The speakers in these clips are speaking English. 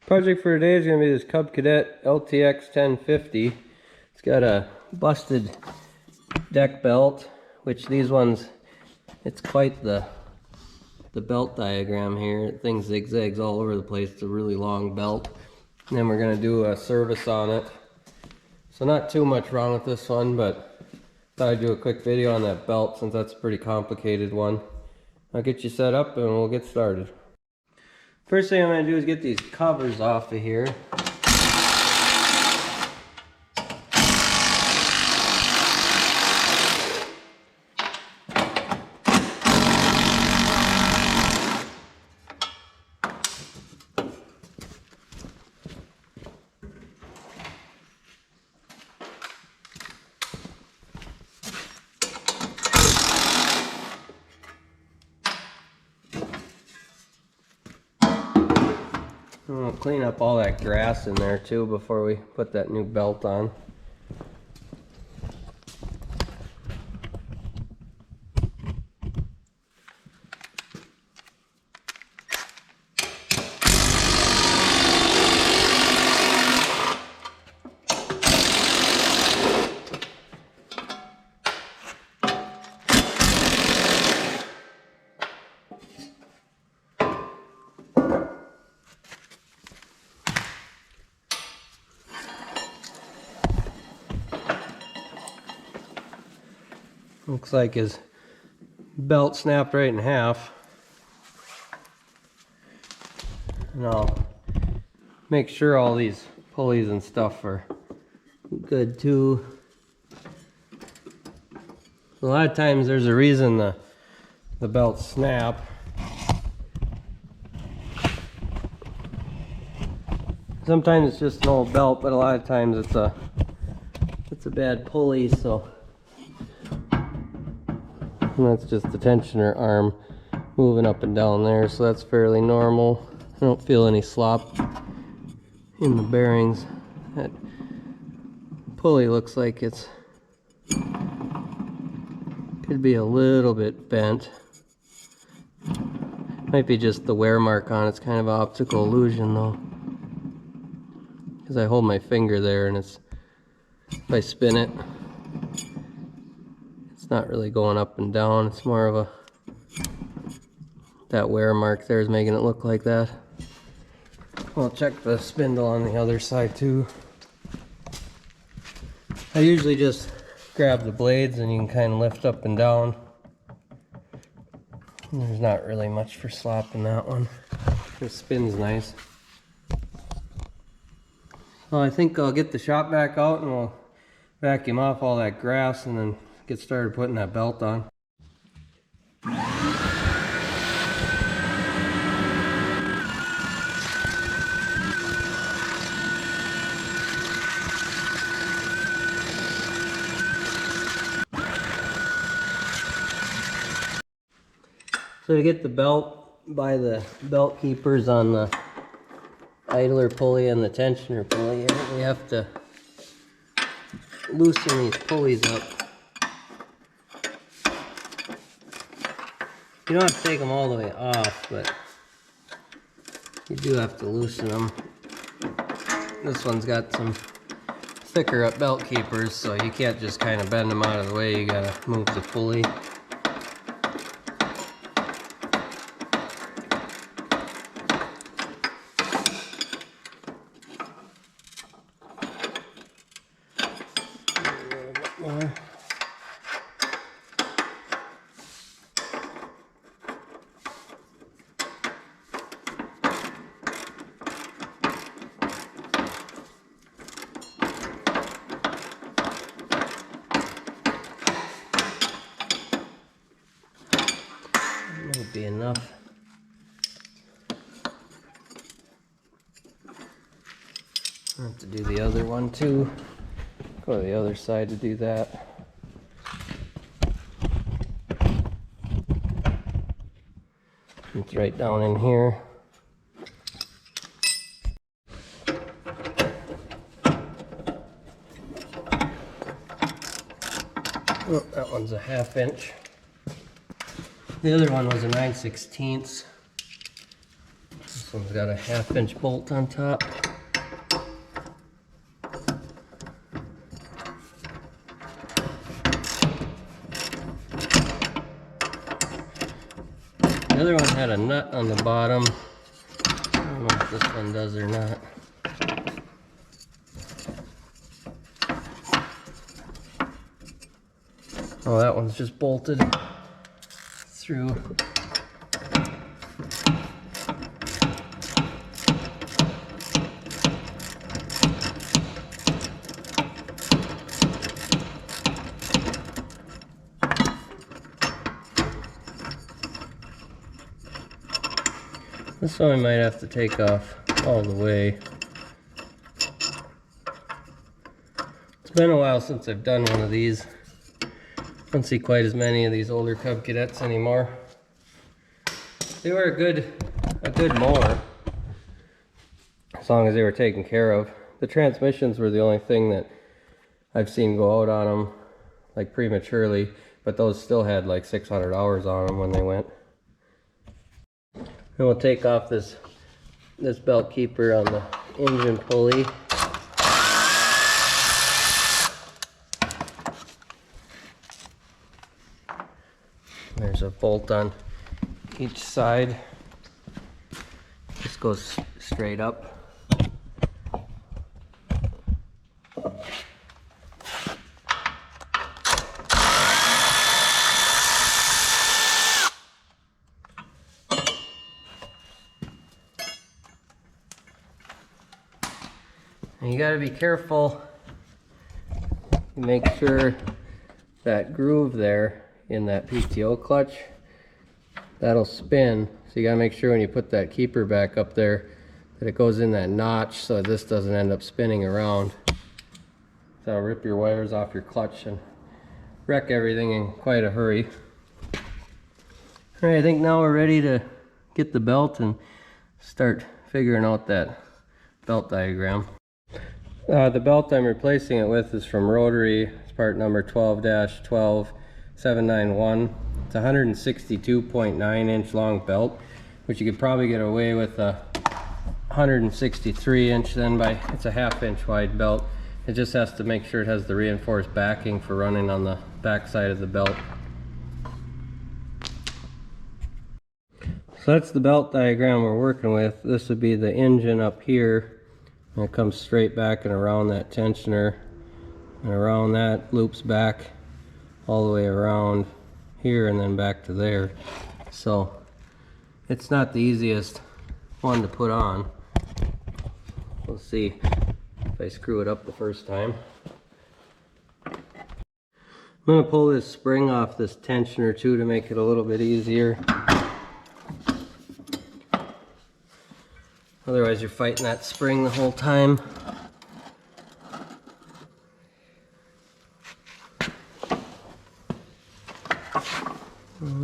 Project for today is going to be this Cub Cadet LTX1050. It's got a busted deck belt, which these ones, it's quite the belt diagram here. The thing zigzags all over the place. It's a really long belt. And then we're going to do a service on it. So not too much wrong with this one, but thought I'd do a quick video on that belt since that's a pretty complicated one. I'll get you set up and we'll get started. First thing I'm going to do is get these covers off of here. We'll clean up all that grass in there too before we put that new belt on. Looks like his belt snapped right in half. And I'll make sure all these pulleys and stuff are good too. A lot of times there's a reason the belts snap. Sometimes it's just an old belt, but a lot of times it's a bad pulley, so. And that's just the tensioner arm moving up and down there, so that's fairly normal. I don't feel any slop in the bearings. That pulley looks like it's could be a little bit bent. Might be just the wear mark on it. It's kind of an optical illusion though, because I hold my finger there and it's, if I spin it, it's not really going up and down. It's more of that wear mark there is making it look like that. I'll check the spindle on the other side too. I usually just grab the blades and you can kind of lift up and down. There's not really much for slop in that one. It spins nice. Well, I think I'll get the shop vac out and we'll vacuum off all that grass and then get started putting that belt on. So to get the belt by the belt keepers on the idler pulley and the tensioner pulley, we have to loosen these pulleys up. You don't have to take them all the way off, but you do have to loosen them. This one's got some thicker up belt keepers, so you can't just kind of bend them out of the way. You gotta move the pulley. A little bit more. Might be enough. I'll have to do the other one too. Go to the other side to do that. It's right down in here. Oh, that one's a 1/2 inch. The other one was a 9/16. This one's got a 1/2-inch bolt on top. The other one had a nut on the bottom. I don't know if this one does or not. Oh, that one's just bolted through. This one I might have to take off all the way. It's been a while since I've done one of these. Don't see quite as many of these older Cub Cadets anymore. They were a good mower, as long as they were taken care of. The transmissions were the only thing that I've seen go out on them, like prematurely, but those still had like 600 hours on them when they went. And we'll take off this belt keeper on the engine pulley. There's a bolt on each side. This goes straight up. And you gotta be careful. You make sure that groove there in that PTO clutch, that'll spin. So you gotta make sure when you put that keeper back up there that it goes in that notch so this doesn't end up spinning around. That'll rip your wires off your clutch and wreck everything in quite a hurry. Alright, I think now we're ready to get the belt and start figuring out that belt diagram. The belt I'm replacing it with is from Rotary. It's part number 12-12791. It's a 162.9-inch long belt, which you could probably get away with a 163-inch then by, it's a 1/2-inch wide belt. It just has to make sure it has the reinforced backing for running on the back side of the belt. So that's the belt diagram we're working with. This would be the engine up here. And it comes straight back and around that tensioner, and around that, loops back all the way around here and then back to there. So it's not the easiest one to put on. We'll see if I screw it up the first time. I'm going to pull this spring off this tensioner too to make it a little bit easier. Otherwise you're fighting that spring the whole time.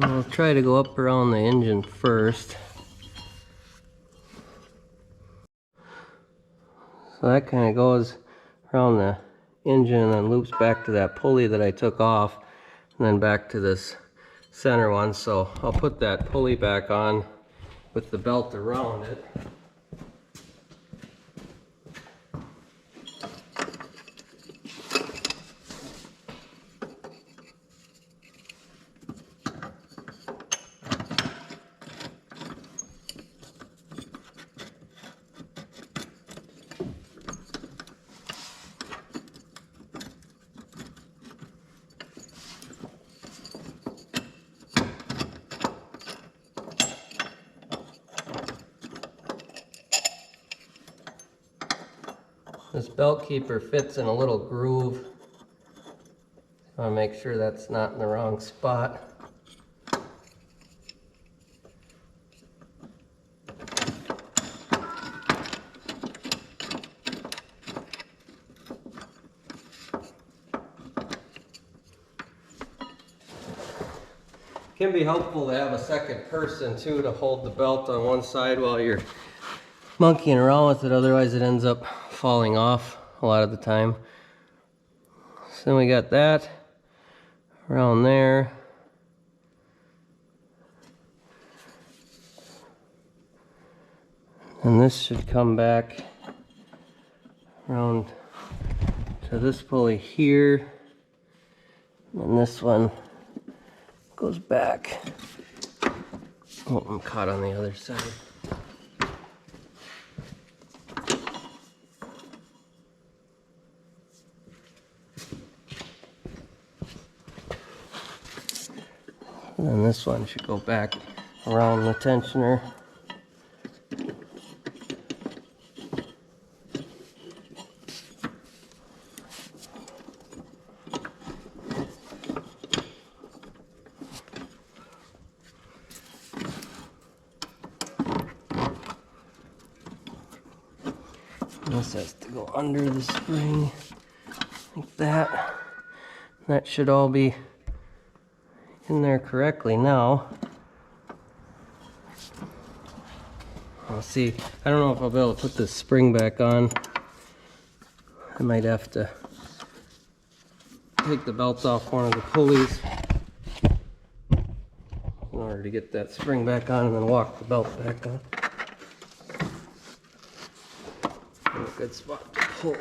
I'll try to go up around the engine first. So that kind of goes around the engine and then loops back to that pulley that I took off and then back to this center one. So I'll put that pulley back on with the belt around it. This belt keeper fits in a little groove. I want to make sure that's not in the wrong spot. It can be helpful to have a second person too to hold the belt on one side while you're monkeying around with it, otherwise it ends up falling off a lot of the time. So then we got that around there. And this should come back around to this pulley here. And this one goes back. Oh, I'm caught on the other side. And then this one should go back around the tensioner. This has to go under the spring like that. That should all be in there correctly now. I'll see. I don't know if I'll be able to put this spring back on. I might have to take the belt off one of the pulleys in order to get that spring back on and then walk the belt back on. A good spot to pull.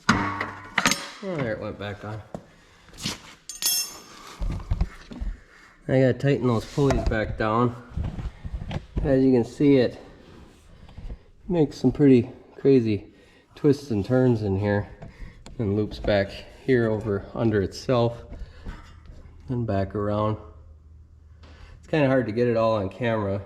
Oh, there it went back on. I gotta tighten those pulleys back down. As you can see, it makes some pretty crazy twists and turns in here and loops back here over under itself and back around. It's kind of hard to get it all on camera.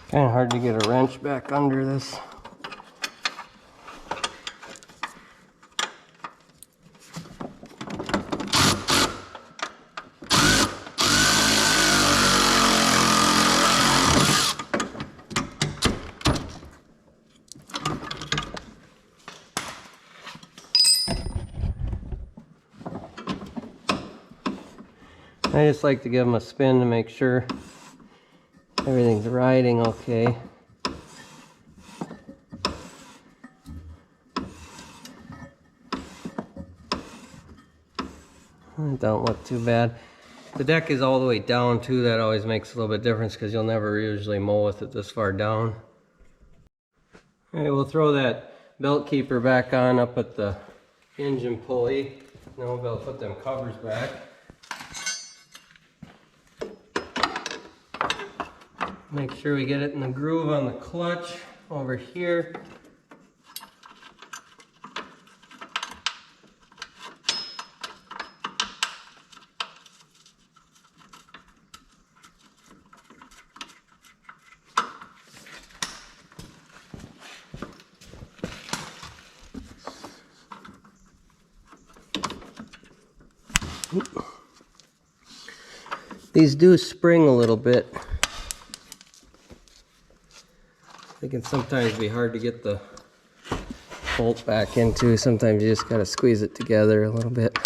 Kind of hard to get a wrench back under this. I just like to give them a spin to make sure everything's riding okay. It don't look too bad. The deck is all the way down too. That always makes a little bit difference because you'll never usually mow with it this far down. Alright, we'll throw that belt keeper back on up at the engine pulley. Then we'll be able to put them covers back. Make sure we get it in the groove on the clutch over here. These do spring a little bit. They can sometimes be hard to get the bolt back into. Sometimes you just gotta squeeze it together a little bit.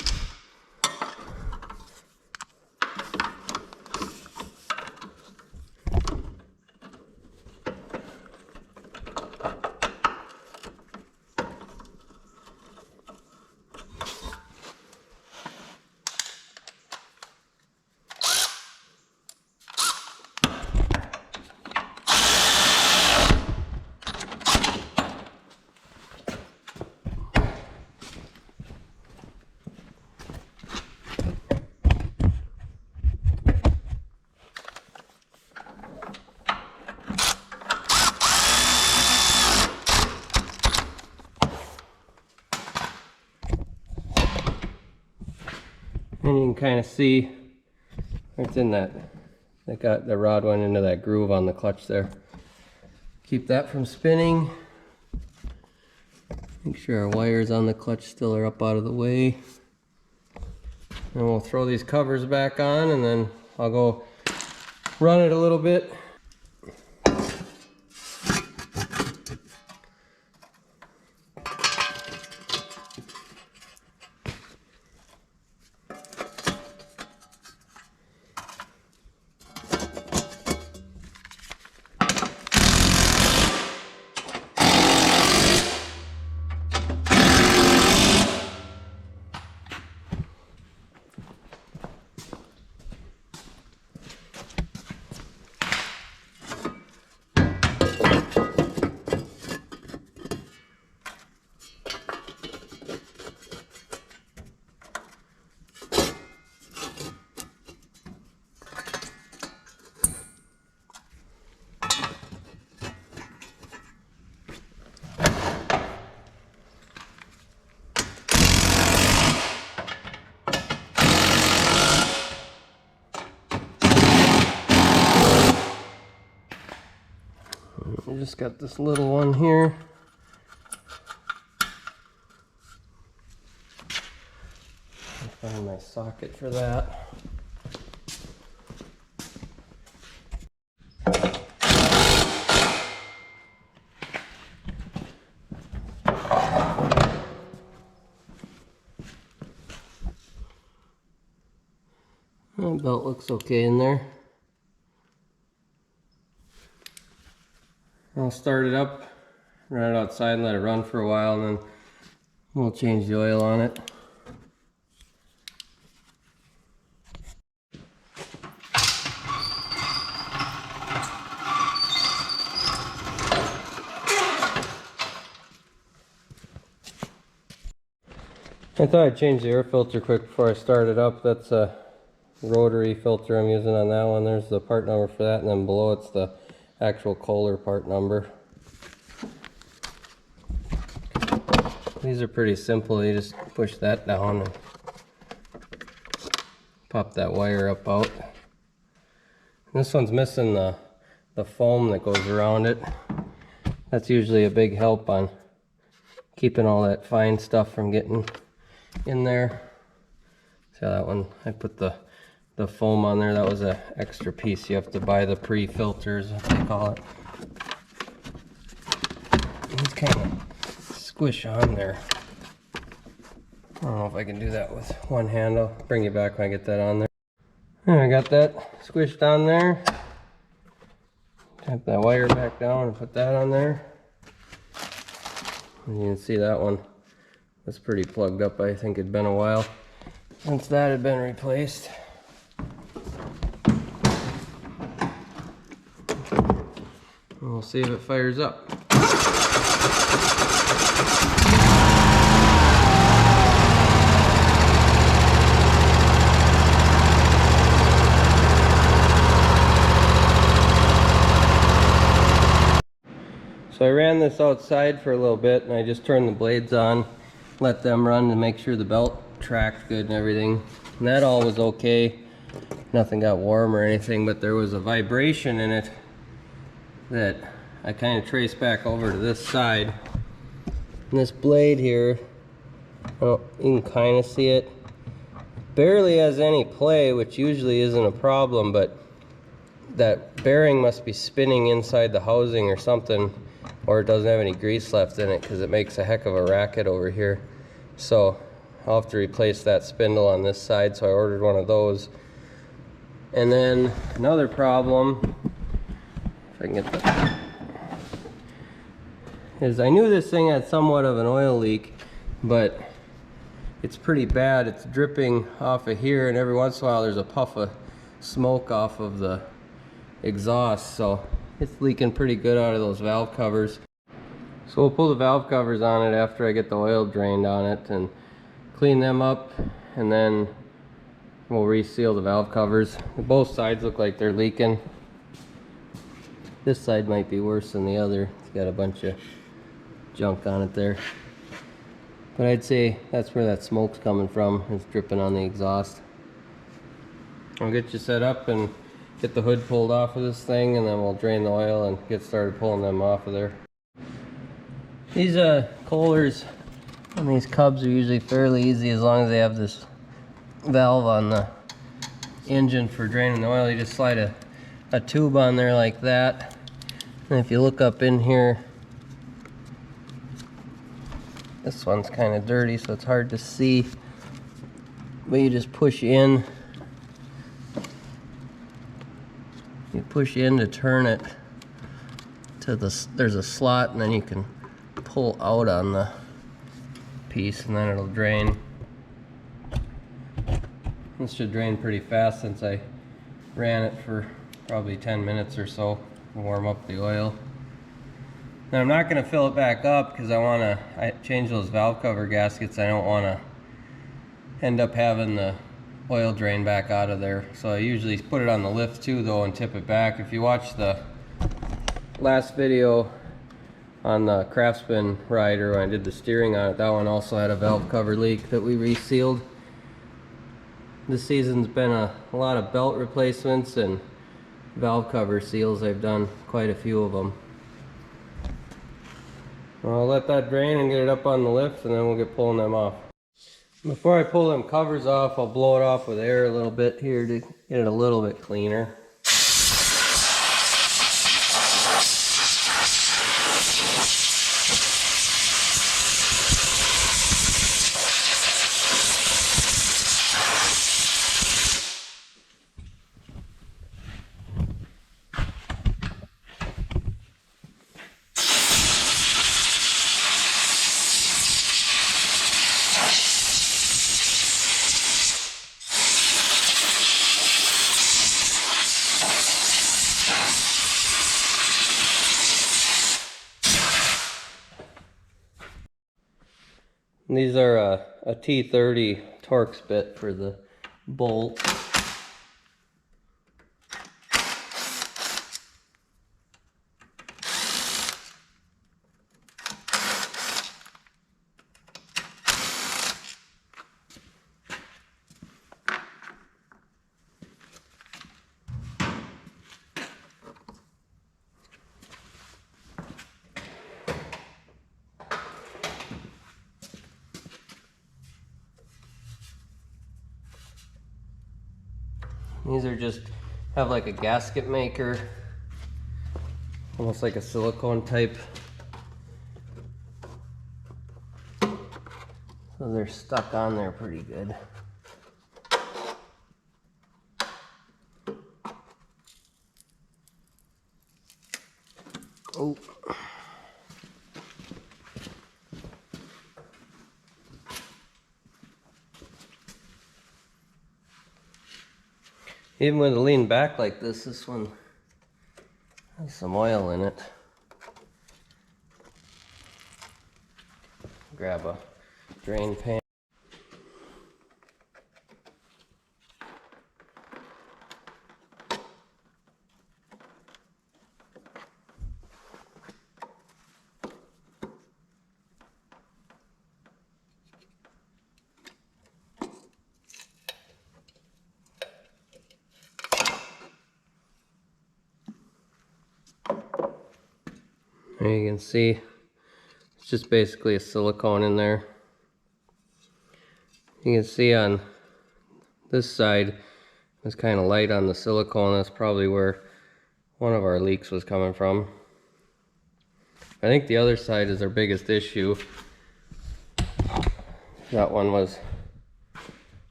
And you can kind of see it's in that got the rod went into that groove on the clutch there. Keep that from spinning. Make sure our wires on the clutch still are up out of the way. And we'll throw these covers back on, and then I'll go run it a little bit. I just got this little one here. I'll find my socket for that. That belt looks okay in there. I'll start it up, run it outside and let it run for a while, and then we'll change the oil on it. I thought I'd change the air filter quick before I start it up. That's a rotary filter I'm using on that one. There's the part number for that, and then below it's the actual Kohler part number. These are pretty simple. You just push that down and pop that wire up out. This one's missing the foam that goes around it. That's usually a big help on keeping all that fine stuff from getting in there. See how that one, I put the foam on there. That was an extra piece. You have to buy the pre-filters, what they call it. It's kind of squish on there. I don't know if I can do that with one hand. I'll bring you back when I get that on there. And I got that squished on there. Tap that wire back down and put that on there. And you can see that one was pretty plugged up. I think it'd been a while since that had been replaced. We'll see if it fires up. So I ran this outside for a little bit, and I just turned the blades on, let them run to make sure the belt tracked good and everything. And that all was okay. Nothing got warm or anything, but there was a vibration in it that I kind of traced back over to this side. And this blade here, oh, you can kind of see it, barely has any play, which usually isn't a problem, but that bearing must be spinning inside the housing or something, or it doesn't have any grease left in it, because it makes a heck of a racket over here. So I'll have to replace that spindle on this side, so I ordered one of those. And then another problem, if I can get that, is I knew this thing had somewhat of an oil leak, but it's pretty bad. It's dripping off of here, and every once in a while there's a puff of smoke off of the exhaust, so it's leaking pretty good out of those valve covers. So we'll pull the valve covers on it after I get the oil drained on it and clean them up, and then we'll reseal the valve covers. Both sides look like they're leaking. This side might be worse than the other. It's got a bunch of junk on it there. But I'd say that's where that smoke's coming from. It's dripping on the exhaust. I'll get you set up and get the hood pulled off of this thing, and then we'll drain the oil and get started pulling them off of there. These Kohlers on these Cubs are usually fairly easy as long as they have this valve on the engine for draining the oil. You just slide a a tube on there like that. And if you look up in here, this one's kind of dirty, so it's hard to see. But you just push in. You push in to turn it to there's a slot, and then you can pull out on the piece, and then it'll drain. This should drain pretty fast since I ran it for probably 10 minutes or so to warm up the oil. Now I'm not going to fill it back up because I change those valve cover gaskets. I don't want to end up having the oil drain back out of there. So I usually put it on the lift too though and tip it back. If you watch the last video on the Craftsman rider when I did the steering on it, that one also had a valve cover leak that we resealed. This season's been a lot of belt replacements and valve cover seals. I've done quite a few of them. I'll let that drain and get it up on the lift, and then we'll get pulling them off. Before I pull them covers off, I'll blow it off with air a little bit here to get it a little bit cleaner. And these are a T30 Torx bit for the bolt. These are just have like a gasket maker, almost like a silicone type. So they're stuck on there pretty good. Oh. Even when it lean back like this, this one has some oil in it. Grab a drain pan. There you can see it's just basically a silicone in there. You can see on this side it's kind of light on the silicone. That's probably where one of our leaks was coming from. I think the other side is our biggest issue. That one was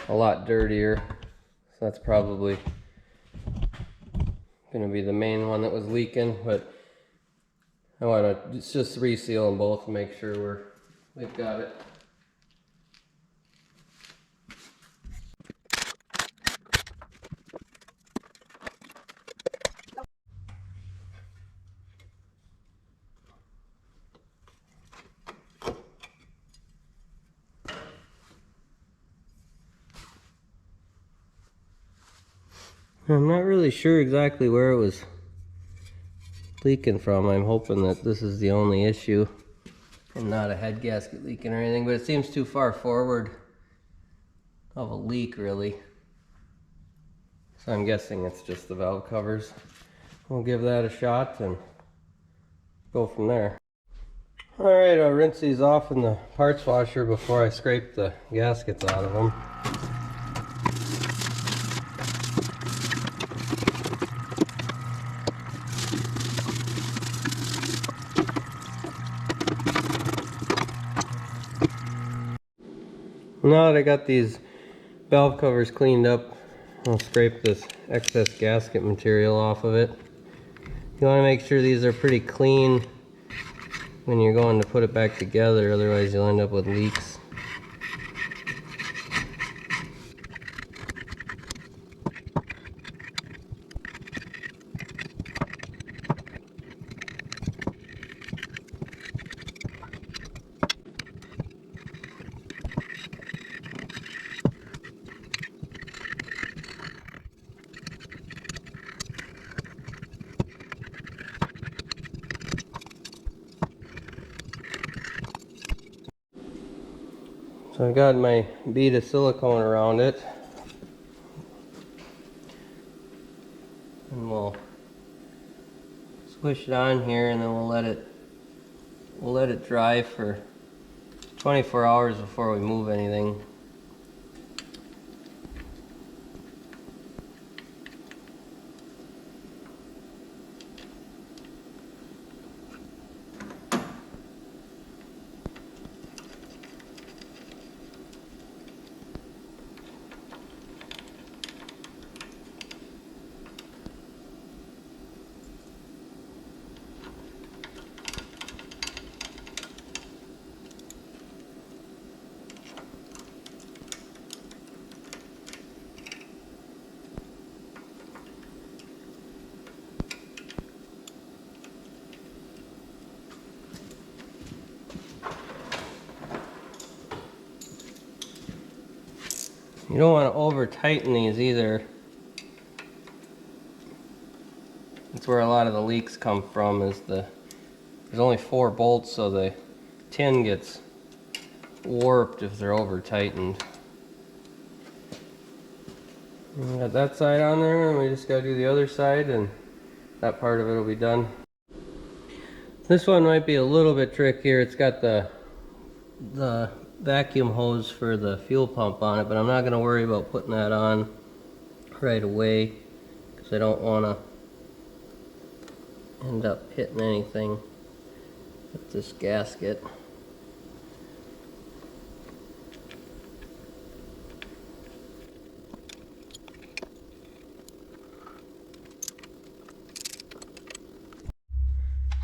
a lot dirtier, so that's probably going to be the main one that was leaking, but I want to just reseal them both to make sure we've got it. I'm not really sure exactly where it was leaking from. I'm hoping that this is the only issue and not a head gasket leaking or anything, but it seems too far forward of a leak really. So I'm guessing it's just the valve covers. We'll give that a shot and go from there. Alright, I'll rinse these off in the parts washer before I scrape the gaskets out of them. Now that I got these valve covers cleaned up, I'll scrape this excess gasket material off of it. You want to make sure these are pretty clean when you're going to put it back together, otherwise you'll end up with leaks. So I got my bead of silicone around it, and we'll squish it on here, and then we'll let it dry for 24 hours before we move anything. You don't want to over tighten these either. That's where a lot of the leaks come from, is there's only 4 bolts, so the tin gets warped if they're over tightened. We got that side on there, and we just got to do the other side, and that part of it will be done. This one might be a little bit trickier. It's got the vacuum hose for the fuel pump on it, but I'm not going to worry about putting that on right away because I don't want to end up hitting anything with this gasket.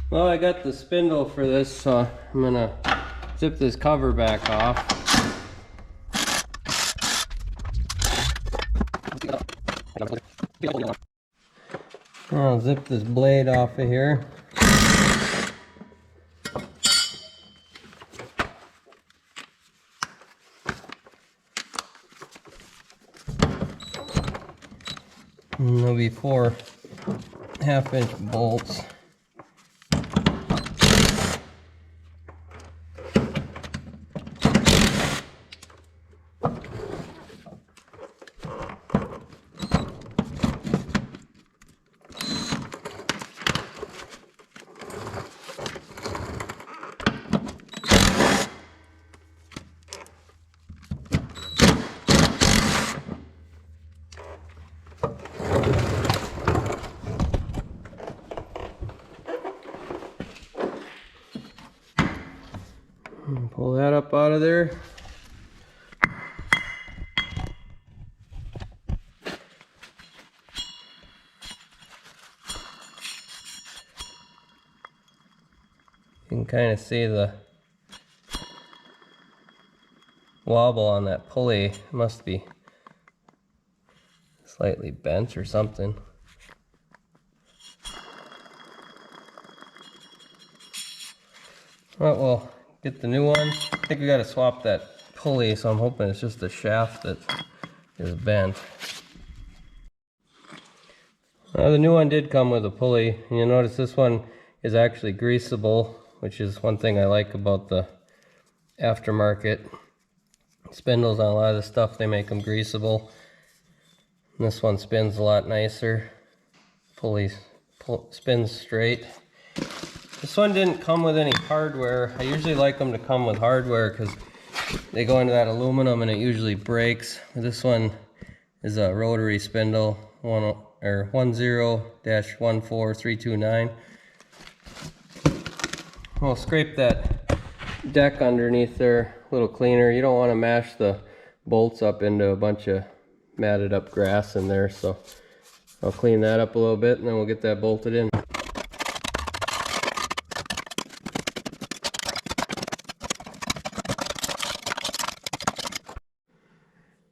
Well, I got the spindle for this, so I'm going to zip this cover back off. I'll zip this blade off of here. And there'll be 4 half-inch bolts. Pull that up out of there. You can kind of see the wobble on that pulley. It must be slightly bent or something. Well, we'll get the new one. I think we got to swap that pulley, so I'm hoping it's just the shaft that is bent. The new one did come with a pulley, and you'll notice this one is actually greasable, which is one thing I like about the aftermarket spindles. On a lot of the stuff, they make them greasable. And this one spins a lot nicer. Pulley spins straight. This one didn't come with any hardware. I usually like them to come with hardware because they go into that aluminum and it usually breaks. This one is a rotary spindle, 10-14329. We'll scrape that deck underneath there a little cleaner. You don't want to mash the bolts up into a bunch of matted up grass in there, so I'll clean that up a little bit and then we'll get that bolted in.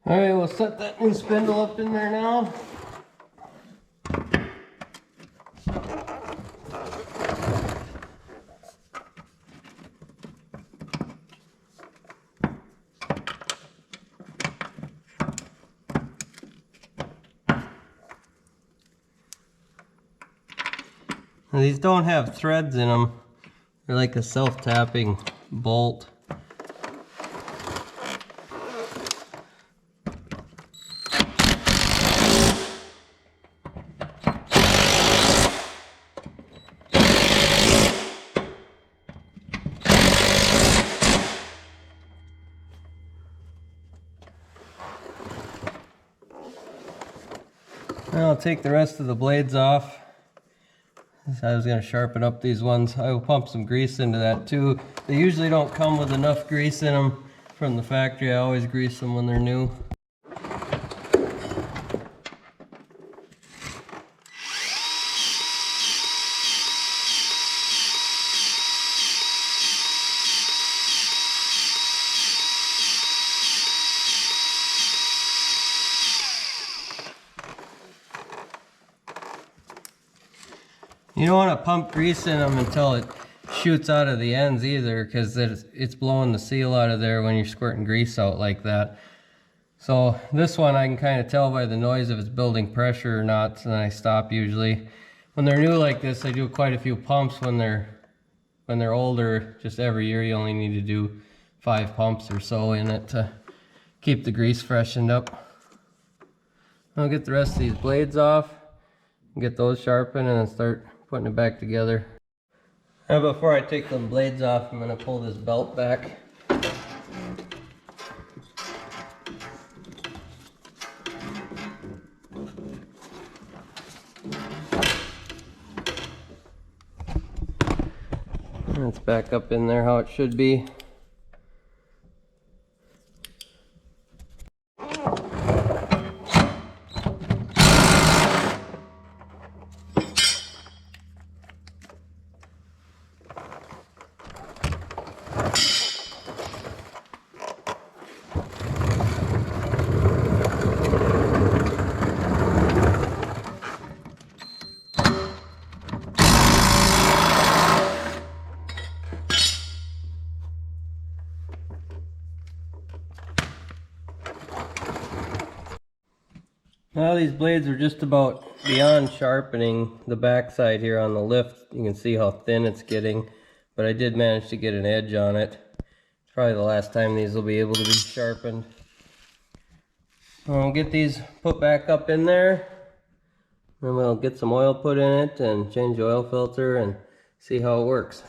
Alright, we'll set that new spindle up in there now. Now, these don't have threads in them. They're like a self-tapping bolt. Now I'll take the rest of the blades off. I was going to sharpen up these ones. I will pump some grease into that too. They usually don't come with enough grease in them from the factory. I always grease them when they're new. You don't want to pump grease in them until it shoots out of the ends either, because it's blowing the seal out of there when you're squirting grease out like that. So this one I can kind of tell by the noise if it's building pressure or not, and then I stop usually. When they're new like this, I do quite a few pumps. When they're older, just every year you only need to do 5 pumps or so in it to keep the grease freshened up. I'll get the rest of these blades off, get those sharpened, and then start putting it back together. Now before I take the blades off, I'm going to pull this belt back. And it's back up in there how it should be. Now these blades are just about beyond sharpening. The backside here on the lift, you can see how thin it's getting, but I did manage to get an edge on it. It's probably the last time these will be able to be sharpened. I'll get these put back up in there, and we'll get some oil put in it and change the oil filter and see how it works.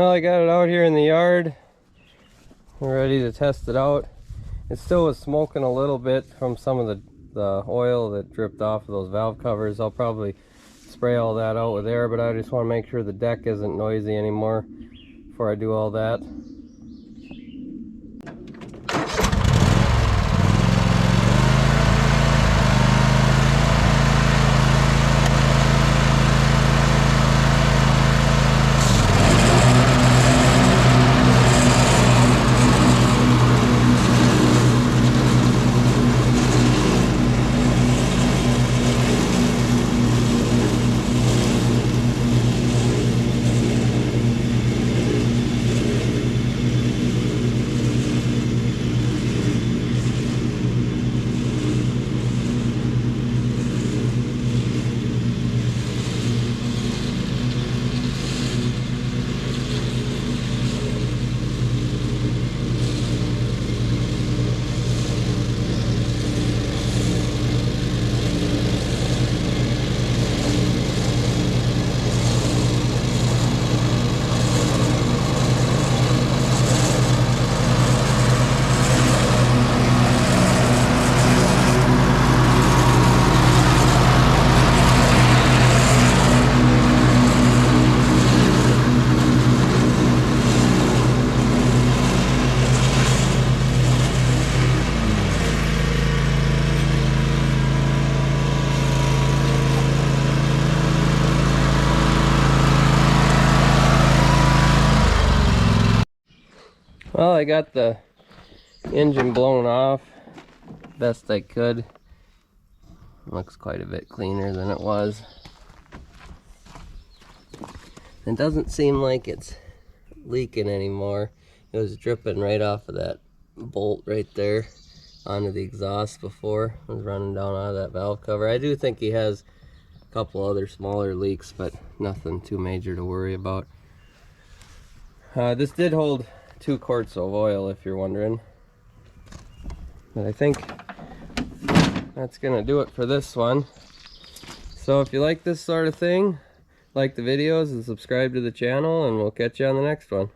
Well, I got it out here in the yard. We're ready to test it out. It still was smoking a little bit from some of the oil that dripped off of those valve covers. I'll probably spray all that out with air, but I just want to make sure the deck isn't noisy anymore before I do all that. Well, I got the engine blown off best I could. Looks quite a bit cleaner than it was. It doesn't seem like it's leaking anymore. It was dripping right off of that bolt right there onto the exhaust before. It was running down out of that valve cover. I do think he has a couple other smaller leaks, but nothing too major to worry about. This did hold 2 quarts of oil, if you're wondering. But I think that's gonna do it for this one. So if you like this sort of thing, like the videos and subscribe to the channel, and we'll catch you on the next one.